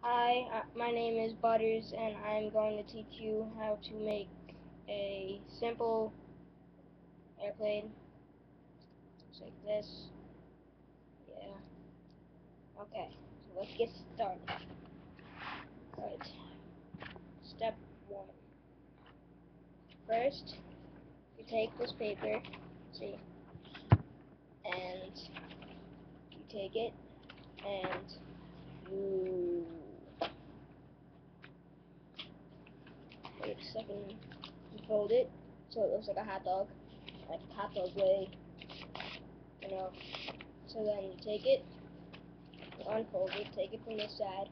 Hi, my name is Butters, and I'm going to teach you how to make a simple airplane. Looks like this. Yeah. Okay, so let's get started. Alright. Step 1. First, you take this paper, see, and you take it, and you wait a second, you fold it so it looks like a hot dog way, you know. So then you take it, you unfold it, take it from this side,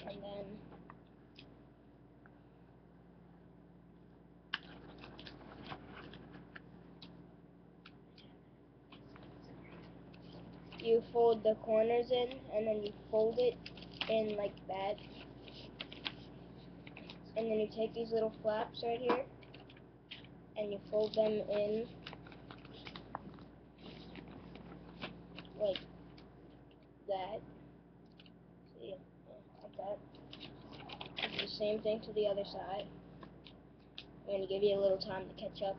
and then you fold the corners in, and then you fold it in like that, and then you take these little flaps right here, and you fold them in like that. See, like that. Do the same thing to the other side. I'm gonna give you a little time to catch up.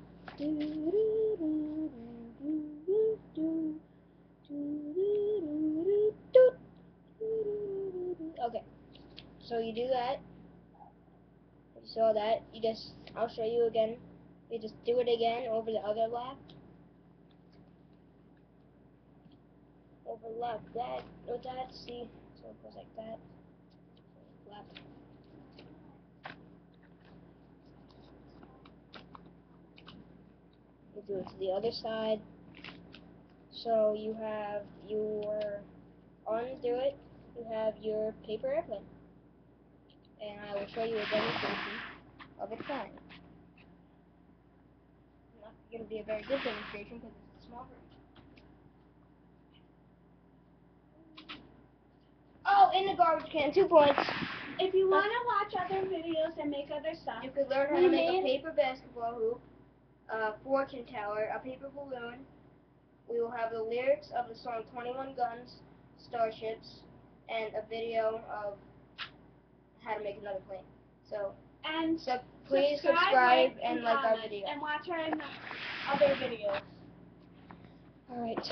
Okay, so you do that. You saw that. I'll show you again. You just do it again over the other lap. Overlap that with that. See, so it goes like that. Lap. You do it to the other side. So you have undo it. You have your paper airplane, and I will show you a demonstration of it flying. Not going to be a very good demonstration because it's a small version. Oh, in the garbage can, 2 points. If you want to watch other videos and make other stuff, You could learn how to make a paper basketball hoop, a fortune teller, a paper balloon. We will have the lyrics of the song 21 Guns, Starships, and a video of how to make another plane. So please subscribe and like our video. And watch our other videos. Alright.